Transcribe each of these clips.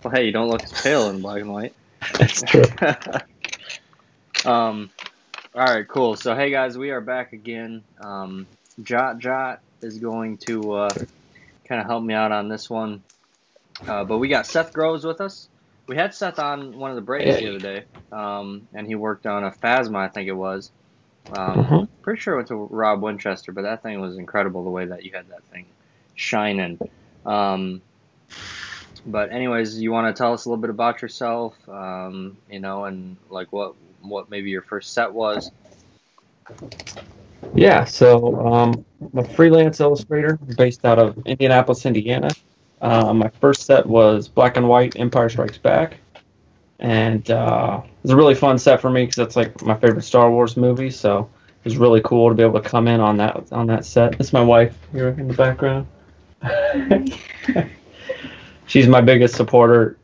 Well, hey, you don't look as pale in black and white. That's true. All right, cool. So, hey guys, we are back again. Jot is going to kind of help me out on this one. But we got Seth Groves with us. We had Seth on one of the breaks the other day, and he worked on a Phasma, I think it was. Pretty sure it went to Rob Winchester, but that thing was incredible the way that you had that thing shining. But anyways, you want to tell us a little bit about yourself, and like what maybe your first set was? Yeah, so I'm a freelance illustrator based out of Indianapolis, Indiana. My first set was Black and White Empire Strikes Back. And it was a really fun set for me because that's like my favorite Star Wars movie. So it was really cool to be able to come in on that set. That's my wife here in the background. She's my biggest supporter.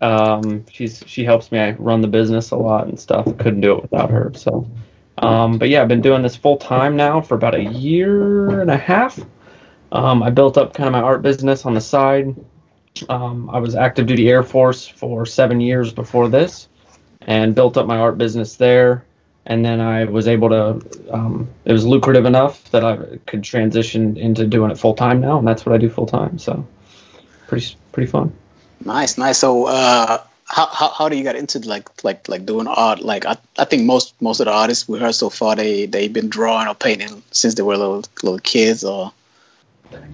She helps me. I run the business a lot and stuff. Couldn't do it without her. So, but yeah, I've been doing this full time now for about a year and a half. I built up kind of my art business on the side. I was active duty Air Force for 7 years before this, and built up my art business there. And then I was able to. It was lucrative enough that I could transition into doing it full time now, and that's what I do full time. So, pretty fun. Nice. So, how do you get into like doing art? Like I think most of the artists we heard so far they've been drawing or painting since they were little kids. Or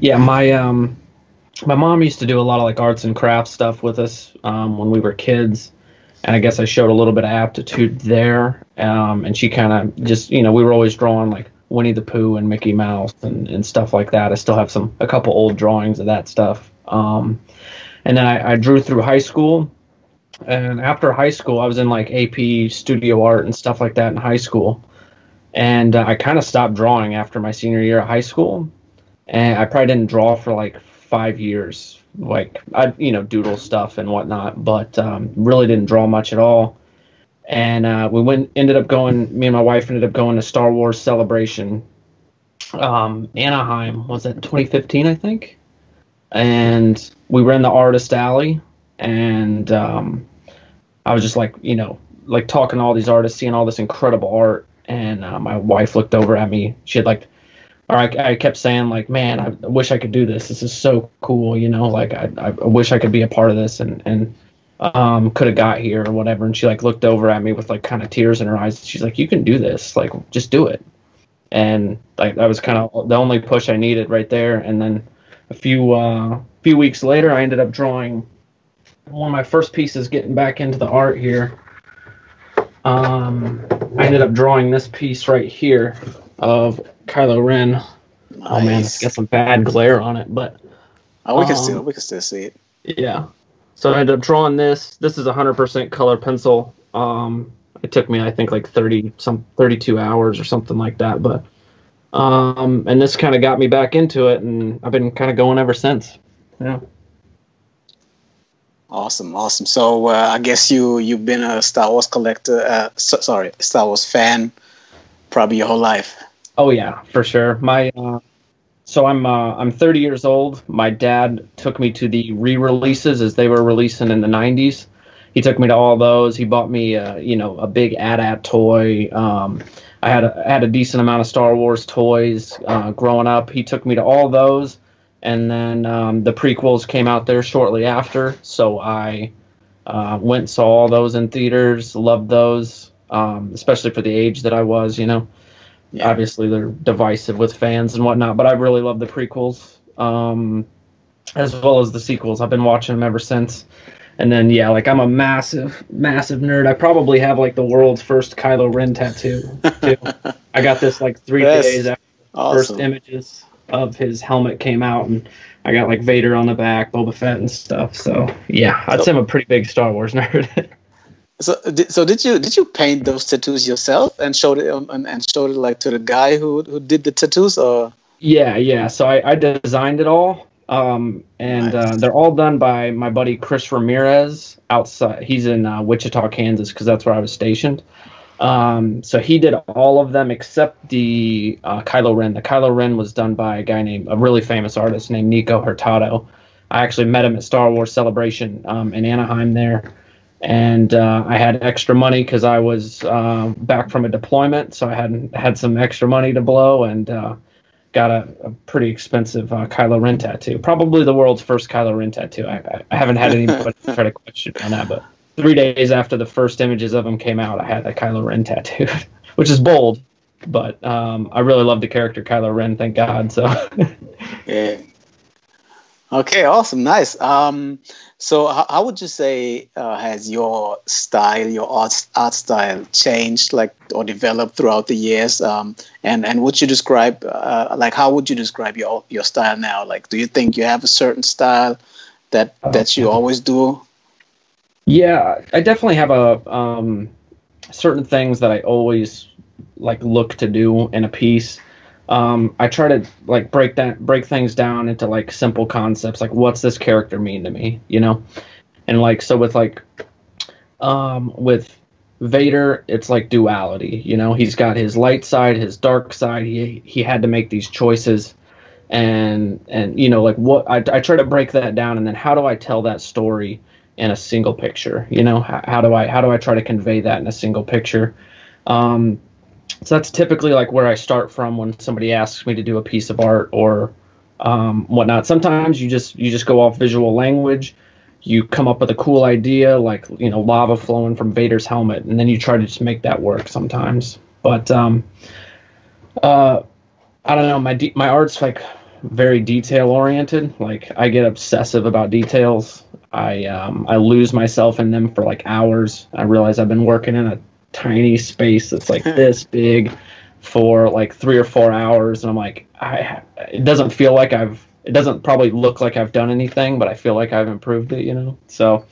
yeah, my mom used to do a lot of like arts and crafts stuff with us when we were kids, and I guess I showed a little bit of aptitude there. And she kind of just, we were always drawing like Winnie the Pooh and Mickey Mouse and stuff like that. I still have a couple old drawings of that stuff. And then I drew through high school, and after high school, I was in like AP studio art and stuff like that in high school. And I kind of stopped drawing after my senior year of high school, and I probably didn't draw for like 5 years. Like I, doodle stuff and whatnot, but really didn't draw much at all. And me and my wife ended up going to Star Wars Celebration. Anaheim, was that 2015, I think? And we were in the artist alley, and I was just like, like talking to all these artists, seeing all this incredible art. And my wife looked over at me. She had I kept saying like, man, I wish I could do this. This is so cool, like I wish I could be a part of this and could have got here or whatever. And she like looked over at me with like kind of tears in her eyes. She's like, you can do this, like just do it. And like that was kind of the only push I needed right there. And then a few weeks later, I ended up drawing one of my first pieces, getting back into the art here. I ended up drawing this piece right here of Kylo Ren. Nice. Oh man, it's got some bad glare on it, but we can still see it. Yeah. So I ended up drawing this. This is 100% color pencil. It took me, I think, like 32 hours or something like that, but and this kind of got me back into it, and I've been kind of going ever since. Yeah. Awesome. So I guess you've been a Star Wars collector. Star Wars fan, probably your whole life. Oh yeah, for sure. So I'm 30 years old. My dad took me to the re-releases as they were releasing in the 90s. He took me to all those. He bought me a big AT-AT toy. I had a decent amount of Star Wars toys growing up. He took me to all those, and then the prequels came out there shortly after. So I went and saw all those in theaters. Loved those, especially for the age that I was. Yeah. Obviously, they're divisive with fans and whatnot, but I really love the prequels as well as the sequels. I've been watching them ever since. And then, yeah, like I'm a massive nerd. I probably have like the world's first Kylo Ren tattoo, too. I got this like 3 days after the first images of his helmet came out, and I got like Vader on the back, Boba Fett and stuff. So, yeah, I'd say I'm a pretty big Star Wars nerd. So did you paint those tattoos yourself and showed it like to the guy who did the tattoos, or? Yeah. So I designed it all, and nice. They're all done by my buddy Chris Ramirez outside. He's in Wichita, Kansas, because that's where I was stationed. So he did all of them except the Kylo Ren. The Kylo Ren was done by a really famous artist named Nico Hurtado I actually met him at Star Wars Celebration in Anaheim there. And I had extra money because I was back from a deployment, so I had some extra money to blow, and got a pretty expensive Kylo Ren tattoo. Probably the world's first Kylo Ren tattoo. I haven't had anybody try to question on that, but 3 days after the first images of him came out, I had a Kylo Ren tattoo, which is bold, but I really love the character Kylo Ren, thank God. So Yeah. Okay, awesome, nice. So how would you say has your style, your art style changed, like, or developed throughout the years? And would you describe, like, how would you describe your style now? Like, do you think you have a certain style that you always do? Yeah, I definitely have a certain things that I always like look to do in a piece. I try to like break things down into like simple concepts, like what's this character mean to me, you know? And like so with Vader, it's like duality, you know? He's got his light side, his dark side. He had to make these choices, and you know, like what I try to break that down, and then how do I tell that story in a single picture? You know, how do I try to convey that in a single picture? So that's typically like where I start from when somebody asks me to do a piece of art or whatnot. Sometimes you just go off visual language. You come up with a cool idea, like, you know, lava flowing from Vader's helmet, and then you try to just make that work sometimes. But I don't know. My art's like very detail oriented. Like I get obsessive about details. I lose myself in them for like hours. I realize I've been working in a tiny space that's like this big for like 3 or 4 hours, and I'm like, it doesn't feel like it doesn't probably look like I've done anything, but I feel like I've improved it, you know? So,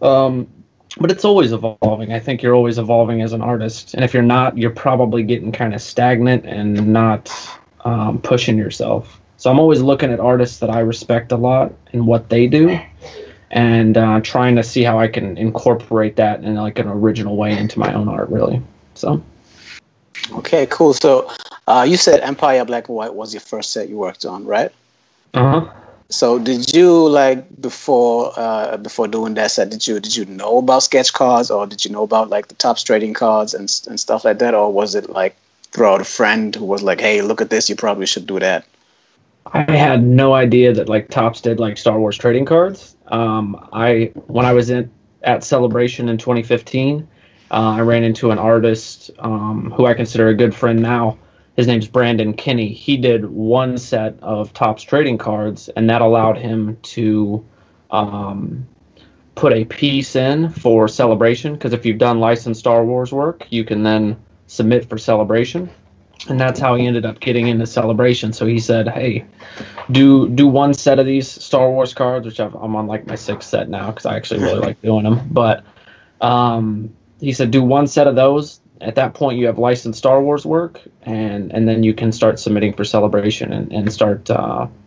but it's always evolving. I think you're always evolving as an artist, and if you're not, you're probably getting kind of stagnant and not pushing yourself. So I'm always looking at artists that I respect a lot and what they do, and trying to see how I can incorporate that in like an original way into my own art, really. So. Okay, cool. So you said Empire Black and White was your first set you worked on, right? Uh-huh. So did you, like, before doing that set, did you know about sketch cards, or did you know about like the Topps trading cards and stuff like that, or was it like throughout a friend who was like, hey, look at this, you probably should do that? I had no idea that like Topps did like Star Wars trading cards. When I was at Celebration in 2015, I ran into an artist who I consider a good friend now. His name's Brandon Kinney. He did one set of Topps trading cards, and that allowed him to put a piece in for Celebration, because if you've done licensed Star Wars work, you can then submit for Celebration. And that's how he ended up getting into Celebration. So he said, hey, do one set of these Star Wars cards, which I'm on like my 6th set now because I actually really like doing them. But he said, do one set of those. At that point, you have licensed Star Wars work, and then you can start submitting for Celebration and start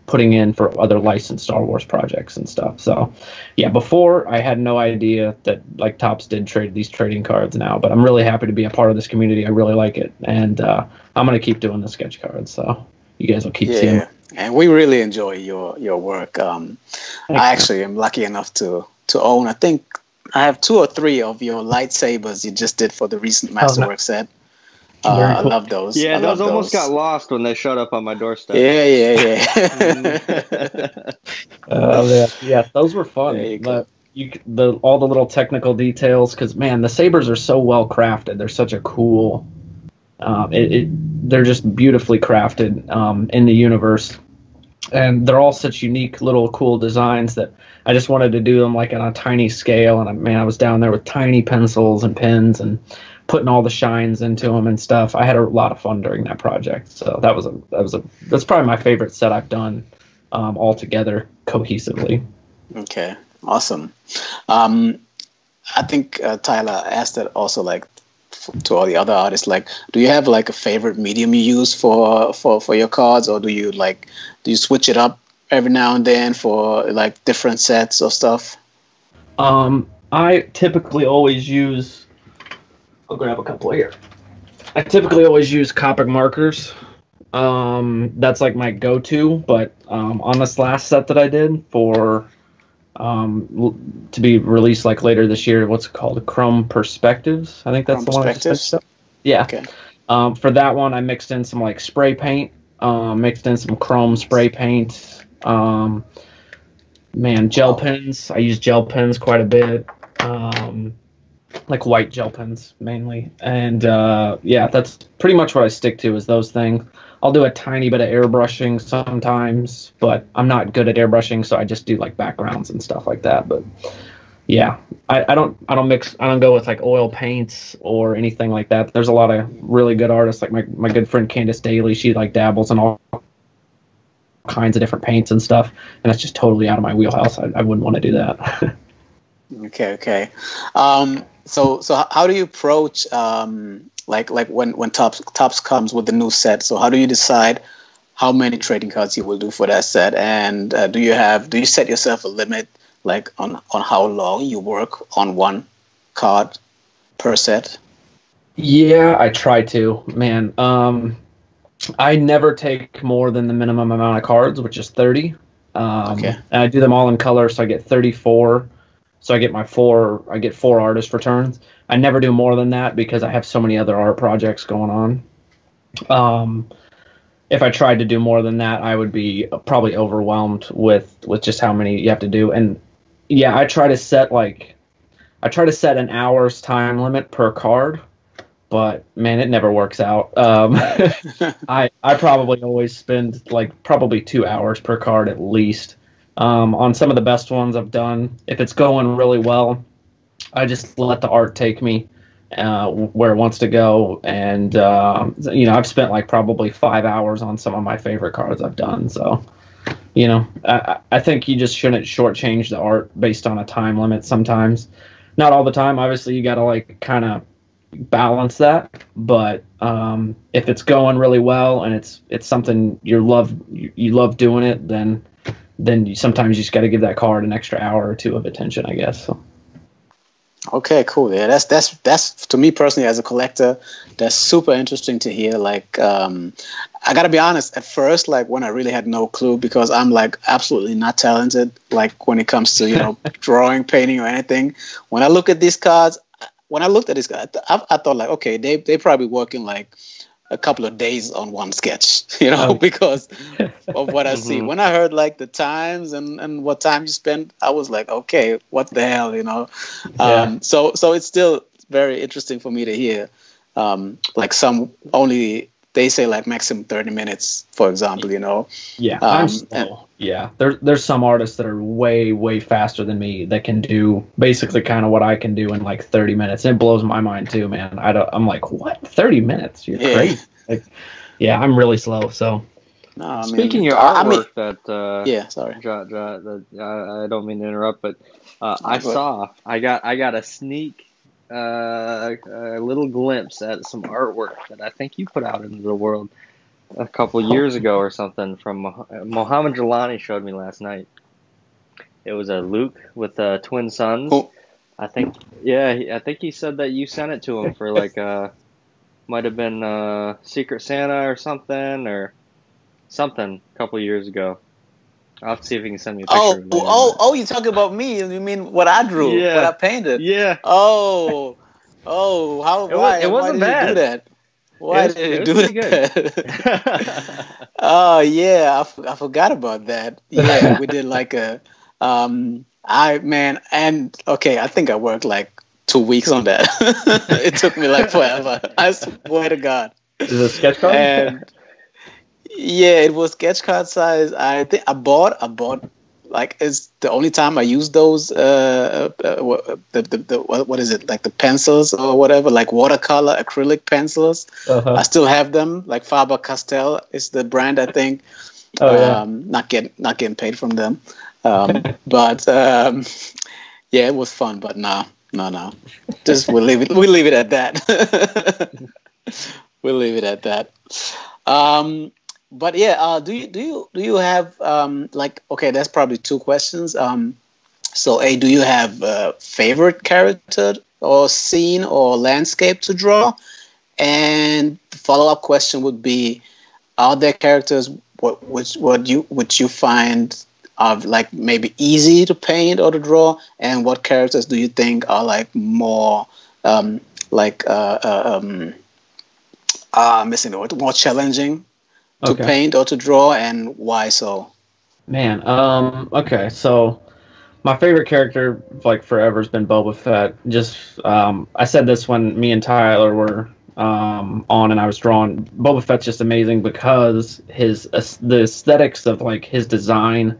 putting in for other licensed Star Wars projects and stuff. So, yeah, before I had no idea that like Topps did trade these trading cards now, but I'm really happy to be a part of this community. I really like it, and I'm gonna keep doing the sketch cards. So you guys will keep seeing. Yeah, and we really enjoy your work. I actually am lucky enough to own, I think I have 2 or 3 of your lightsabers you just did for the recent Masterwork set. Cool. I love those. Yeah, those almost got lost when they showed up on my doorstep. Yeah. Yeah, those were fun. All the little technical details, because man, the sabers are so well crafted. They're such a cool. They're just beautifully crafted in the universe, and they're all such unique little cool designs that I just wanted to do them like on a tiny scale. And I was down there with tiny pencils and pens and putting all the shines into them and stuff. I had a lot of fun during that project. So that's probably my favorite set I've done all together cohesively. Okay, awesome. I think Tyler asked that also, like, to all the other artists, like, do you have like a favorite medium you use for your cards, or do you switch it up every now and then for like different sets or stuff? I typically always use, I'll grab a couple here. I typically always use Copic markers. That's like my go-to, but on this last set that I did for to be released like later this year, what's it called? Chrome Perspectives. I think that's From the one I just perspectives. finished up. Yeah. Okay. For that one, I mixed in some like spray paint, mixed in some chrome spray paint. Gel pens. I use gel pens quite a bit. Like white gel pens mainly. And yeah, that's pretty much what I stick to is those things. I'll do a tiny bit of airbrushing sometimes, but I'm not good at airbrushing, so I just do like backgrounds and stuff like that. But yeah, I don't go with like oil paints or anything like that. There's a lot of really good artists, like my good friend Candace Daly. She like dabbles in all kinds of different paints and stuff, and that's just totally out of my wheelhouse. I wouldn't want to do that. Okay. So how do you approach like when Topps comes with the new set? So how do you decide how many trading cards you will do for that set? And do you set yourself a limit like on how long you work on one card per set? Yeah, I try to, man. I never take more than the minimum amount of cards, which is 30. Okay. And I do them all in color, so I get 34. So I get four artist returns. I never do more than that because I have so many other art projects going on. If I tried to do more than that, I would be probably overwhelmed with just how many you have to do. And yeah, I try to set an hour's time limit per card, but man, it never works out. I probably always spend like probably 2 hours per card at least. On some of the best ones I've done, if it's going really well, I just let the art take me where it wants to go. And, I've spent like probably 5 hours on some of my favorite cards I've done. So, I think you just shouldn't shortchange the art based on a time limit sometimes. Not all the time. Obviously, you got to like kind of balance that. But if it's going really well and it's something you love doing it, then sometimes you just got to give that card an extra hour or two of attention, I guess. So. Okay, cool. Yeah, that's to me personally as a collector, that's super interesting to hear. Like, I gotta be honest. At first, like when I really had no clue, because I'm like absolutely not talented. Like when it comes to drawing, painting, or anything. When I looked at these cards, I thought like, okay, they probably working like a couple of days on one sketch, because of what I see. When I heard like the times and what time you spent, I was like, okay, what the hell, Yeah. So it's still very interesting for me to hear, like some only they say like maximum 30 minutes, for example, Yeah, I'm slow. Yeah, there's some artists that are way, way faster than me that can do basically kind of what I can do in like 30 minutes. It blows my mind too, man. I'm like, what? 30 minutes? You're crazy. Like, yeah, I'm really slow. So, no, speaking of artwork, sorry, I don't mean to interrupt, but I got a sneak, a little glimpse at some artwork that I think you put out into the world a couple years ago or something from Mohammed Jelani showed me last night. It was a Luke with twin sons. Cool. I think he said that you sent it to him for like might have been Secret Santa or something a couple years ago. I'll have to see if he can send me a picture. You talking about me? You mean what I drew? Yeah. What I painted? Yeah. Why It wasn't did bad. You do that? Why did you do that? Oh yeah, I forgot about that. Yeah, we did like a I think I worked like 2 weeks on that. It took me like forever. I swear to God. Is it a sketch card? And yeah, it was sketch card size. I think I bought like it's the only time I use those what is it, like the pencils or whatever, like watercolor acrylic pencils. I still have them. Like Faber-Castell is the brand, I think. Not getting paid from them. But yeah, it was fun. But no. Just we'll leave it at that. We'll leave it at that. But yeah, do you have like, okay, that's probably two questions. So do you have a favorite character or scene or landscape to draw? And the follow-up question would be, are there characters which you find are like maybe easy to paint or to draw, and what characters do you think are like more missing the word, more challenging to paint or to draw, and why so? Man, okay, so my favorite character, like, forever has been Boba Fett. Just, I said this when me and Tyler were on and I was drawing. Boba Fett's just amazing because the aesthetics of, like, his design,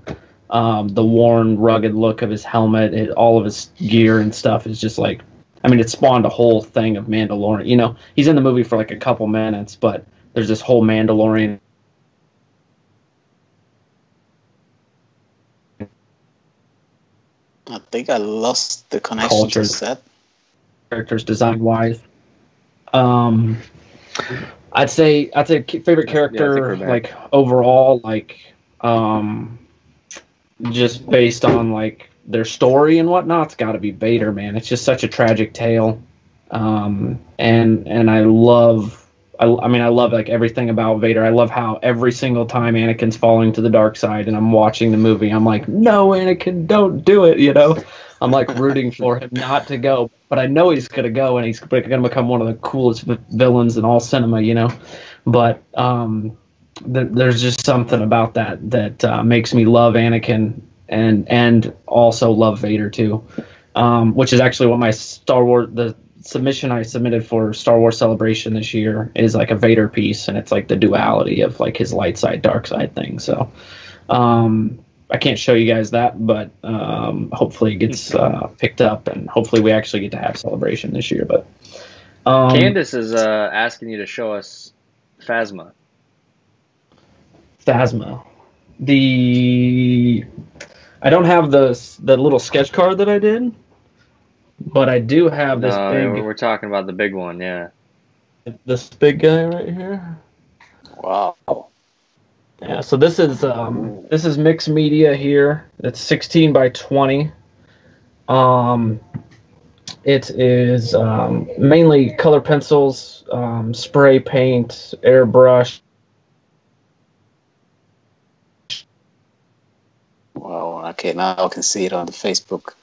the worn, rugged look of his helmet, all of his gear and stuff is just, like, I mean, it spawned a whole thing of Mandalorian. You know, he's in the movie for, like, a couple minutes, but there's this whole Mandalorian. I think I lost the connection to Seth. Characters design wise, I'd say favorite character, like, overall, like, just based on, like, their story and whatnot, it's got to be Vader, man. It's just such a tragic tale, and I love. I mean, I love, like, everything about Vader. I love how every single time Anakin's falling to the dark side and I'm watching the movie, I'm like, no, Anakin, don't do it, you know? I'm, like, rooting for him not to go. But I know he's going to go, and he's going to become one of the coolest villains in all cinema, you know? But there's just something about that makes me love Anakin and also love Vader, too, which is actually what my Star Wars... the submission I submitted for Star Wars Celebration this year is, like, a Vader piece, and it's, like, the duality of, like, his light side, dark side thing. So I can't show you guys that, but hopefully it gets picked up, and hopefully we actually get to have Celebration this year. But Candace is asking you to show us Phasma. I don't have the little sketch card that I did, but I do have this big... We're talking about the big one, yeah. This big guy right here. Wow. Yeah, so this is mixed media here. It's 16 by 20. It is mainly color pencils, spray paint, airbrush. Wow. Okay, now I can see it on the Facebook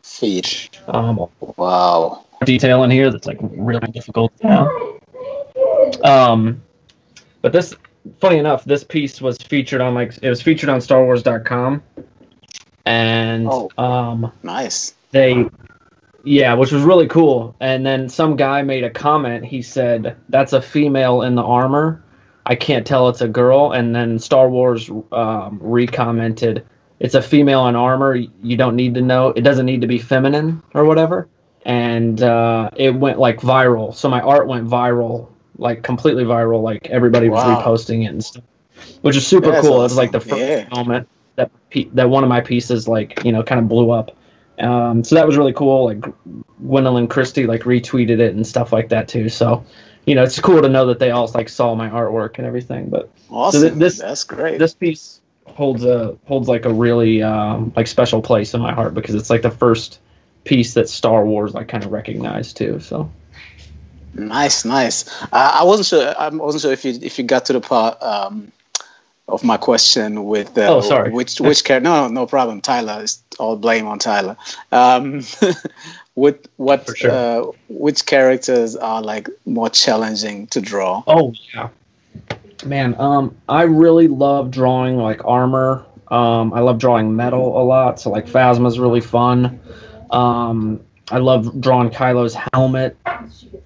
feed. Wow. Detail in here that's, like, really difficult. Yeah. But this, funny enough, this piece was featured on, like, it was featured on StarWars.com, and nice. Which was really cool. And then some guy made a comment. He said, "That's a female in the armor. I can't tell it's a girl." And then Star Wars re-commented, "It's a female in armor. You don't need to know. It doesn't need to be feminine," or whatever. And it went, like, viral. So my art went viral, like, completely viral. Like, everybody was reposting it and stuff, which is super cool. Awesome. It was, like, the first moment that one of my pieces, like, you know, kind of blew up. So that was really cool. Like, Gwendolyn Christie, like, retweeted it and stuff like that too. So, you know, it's cool to know that they all, like, saw my artwork and everything. But awesome. So that's great. This piece holds like a really like, special place in my heart because it's, like, the first piece that Star Wars, like, kind of recognized too. So nice. I wasn't sure if you got to the part of my question with sorry. which character. No problem. Tyler, it's all blame on Tyler. With what For sure. Which characters are, like, more challenging to draw? Oh yeah, man. I really love drawing, like, armor. I love drawing metal a lot. So, like, Phasma's really fun. I love drawing Kylo's helmet.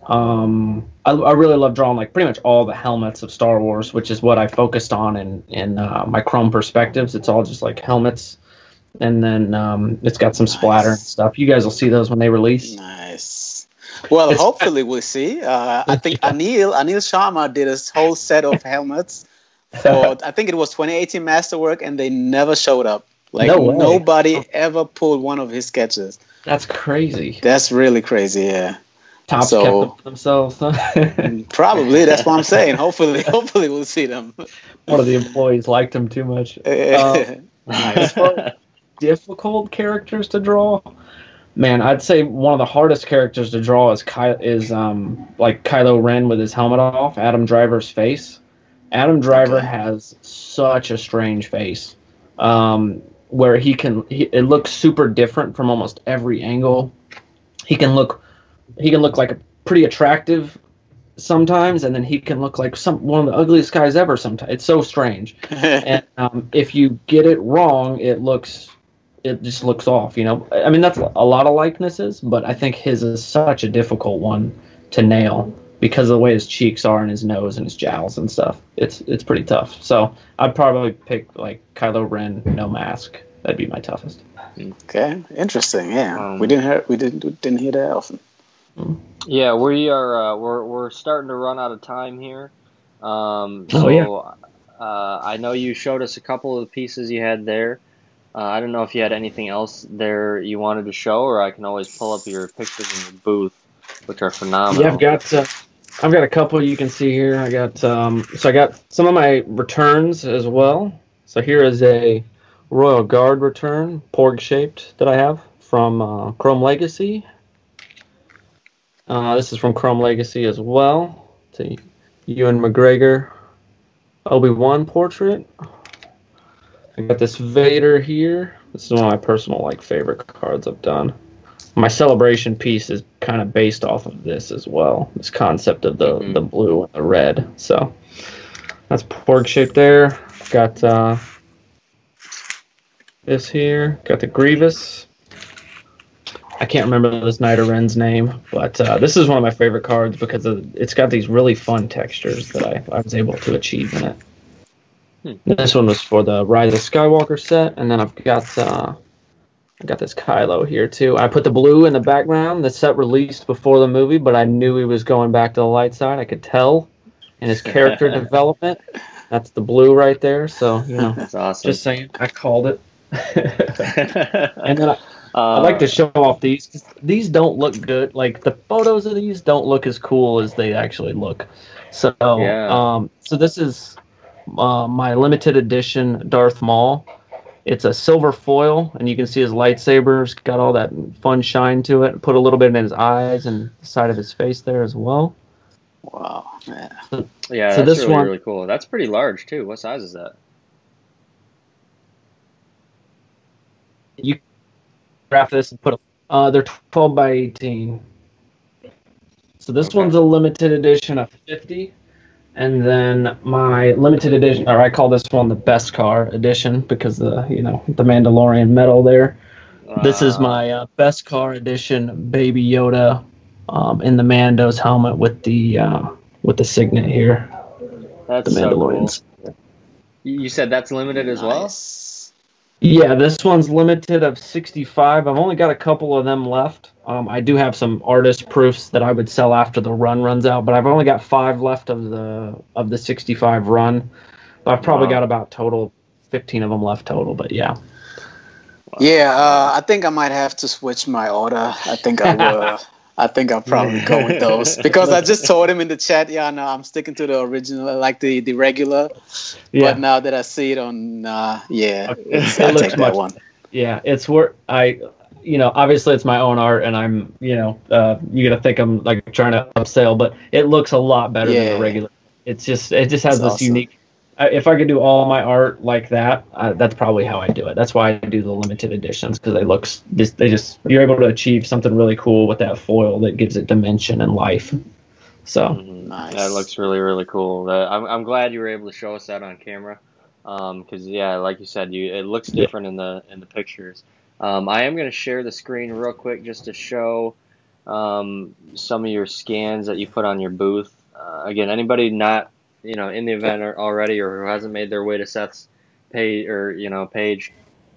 I really love drawing, like, pretty much all the helmets of Star Wars, which is what I focused on in my Chrome perspectives. It's all just, like, helmets, and then it's got some splatter and stuff. You guys will see those when they release. Nice. Well, hopefully we'll see. I think Anil Sharma did a whole set of helmets for, I think it was 2018 Masterwork, and they never showed up. Like, nobody ever pulled one of his sketches. That's crazy. That's really crazy, yeah. Tops kept them for themselves, huh? Probably, that's what I'm saying. Hopefully we'll see them. One of the employees liked him too much. As far as difficult characters to draw, man, I'd say one of the hardest characters to draw is like, Kylo Ren with his helmet off, Adam Driver's face. Adam Driver Okay. has such a strange face, where it looks super different from almost every angle. He can look like a pretty attractive sometimes, and then he can look like one of the ugliest guys ever sometimes. It's so strange. And if you get it wrong, it just looks off, you know. I mean, that's a lot of likenesses, but I think his is such a difficult one to nail because of the way his cheeks are and his nose and his jowls and stuff. It's pretty tough. So I'd probably pick like Kylo Ren, no mask. That'd be my toughest. Okay, interesting. Yeah, we didn't hear that often. Yeah, we are. We're starting to run out of time here. I know you showed us a couple of the pieces you had there. I don't know if you had anything else there you wanted to show, or I can always pull up your pictures in your booth, which are phenomenal. Yeah, I've got a couple you can see here. I got some of my returns as well. So here is a Royal Guard return, Porg shaped, that I have from Chrome Legacy. This is from Chrome Legacy as well. To Ewan McGregor Obi-Wan portrait. I got this Vader here. This is one of my personal favorite cards I've done. My celebration piece is kind of based off of this as well. This concept of the blue and the red. So that's Porg shape there. Got this here. Got the Grievous. I can't remember this Knight Ren's name, but this is one of my favorite cards because it's got these really fun textures that I was able to achieve in it. This one was for the Rise of Skywalker set, and then I've got this Kylo here too. I put the blue in the background. The set released before the movie, but I knew he was going back to the light side. I could tell in his character development. That's the blue right there. So that's awesome. Just saying, I called it. And then I like to show off these. 'Cause these don't look good. Like the photos of these don't look as cool as they actually look. So so this is my limited edition Darth Maul. It's a silver foil, and you can see his lightsaber's got all that fun shine to it. Put a little bit in his eyes and the side of his face there as well. Wow. Yeah. So that's this really, really cool. That's pretty large too. What size is that? You graph this and put they're 12 by 18. So this one's a limited edition of 50. And then my limited edition, or I call this one the best car edition because the Mandalorian medal there. This is my best car edition Baby Yoda in the Mando's helmet with the signet here. That's the Mandalorians. So cool. You said that's limited as well? Yeah, this one's limited of 65. I've only got a couple of them left. I do have some artist proofs that I would sell after the run runs out, but I've only got 5 left of the 65 run. But I've probably got about total 15 of them left total. But yeah. Yeah, I think I might have to switch my order. I think I will. I think I'll probably go with those because I just told him in the chat, no, I'm sticking to the original, like the regular. Yeah. But now that I see it on, I'll take that one. Yeah, it's where obviously it's my own art, and I'm, you're gonna think I'm like trying to upsell, but it looks a lot better than the regular. It just has this unique. If I could do all my art like that, that's probably how I do it. That's why I do the limited editions because you're able to achieve something really cool with that foil that gives it dimension and life. So nice. That looks really, really cool. I'm glad you were able to show us that on camera because like you said, it looks different in the pictures. I am going to share the screen real quick just to show some of your scans that you put on your booth. Again, anybody not in the event already or who hasn't made their way to Seth's page page,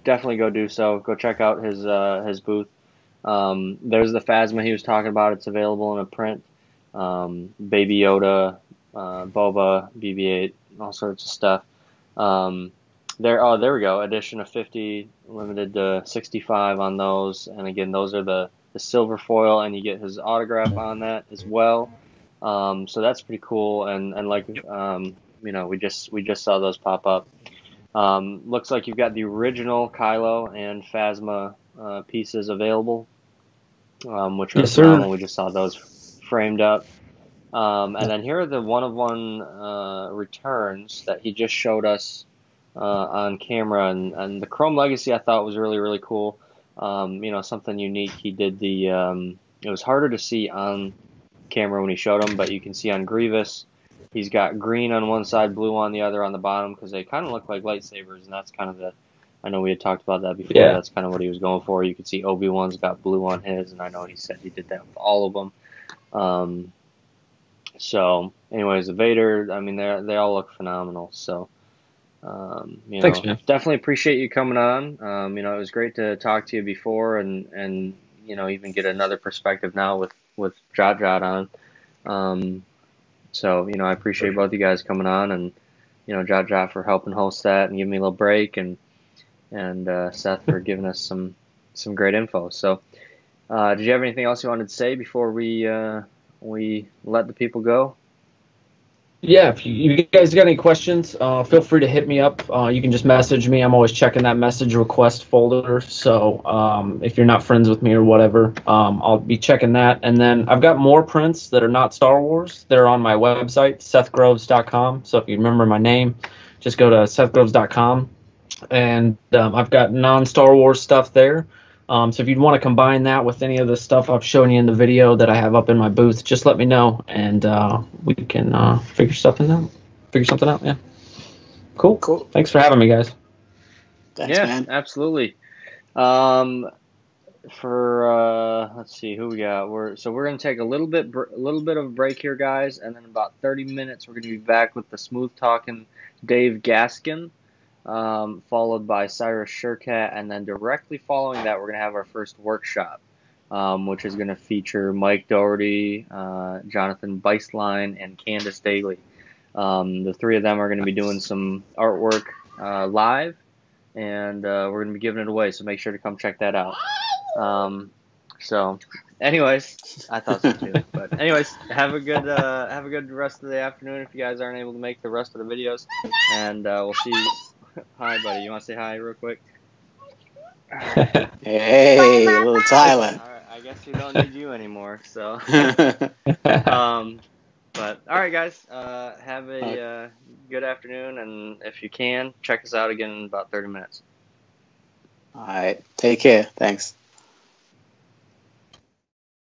definitely go do so. Go check out his booth. There's the Phasma he was talking about. It's available in a print. Baby Yoda, Boba, BB-8, all sorts of stuff. There we go. Edition of 50, limited to 65 on those. And again, those are the silver foil, and you get his autograph on that as well. So that's pretty cool, and like we just saw those pop up. Looks like you've got the original Kylo and Phasma pieces available, which are phenomenal. We just saw those framed up. And then here are the one-of-one returns that he just showed us on camera. And the Chrome Legacy I thought was really, really cool. Something unique. He did it was harder to see on camera when he showed them, but you can see on Grievous, he's got green on one side, blue on the other on the bottom, because they kind of look like lightsabers, and that's kind of I know we had talked about that before. Yeah. That's kind of what he was going for. You could see Obi-Wan's got blue on his, and I know he said he did that with all of them. So, anyways, the Vader, I mean, they all look phenomenal. So, Thanks, man. definitely appreciate you coming on. It was great to talk to you before, and even get another perspective now with Jot on. So, I appreciate both you guys coming on, and Jot for helping host that and giving me a little break, and Seth for giving us some great info. So, did you have anything else you wanted to say before we let the people go? Yeah, if you guys got any questions, feel free to hit me up. You can just message me. I'm always checking that message request folder. So if you're not friends with me or whatever, I'll be checking that. And then I've got more prints that are not Star Wars. They're on my website, sethgroves.com. So if you remember my name, just go to sethgroves.com. And I've got non-Star Wars stuff there. So if you'd want to combine that with any of the stuff I've shown you in the video that I have up in my booth, just let me know, and we can figure something out. Yeah. Cool. Thanks for having me, guys. Thanks, man. Absolutely. Let's see who we got. We're gonna take a little bit of a break here, guys, and then about 30 minutes we're gonna be back with the smooth talking Dave Gaskin. Followed by Cyrus Sherkat, and then directly following that, we're going to have our first workshop, which is going to feature Mike Doherty, Jonathan Beislein, and Candace Daly. The three of them are going to be doing some artwork live, and we're going to be giving it away, so make sure to come check that out. Anyways, I thought so too. But anyways, have a good rest of the afternoon if you guys aren't able to make the rest of the videos, and we'll see you. Hi, buddy. You want to say hi real quick? Hey, little Tyler. All right, I guess we don't need you anymore. So, but all right, guys. Have a good afternoon, and if you can, check us out again in about 30 minutes. All right. Take care. Thanks.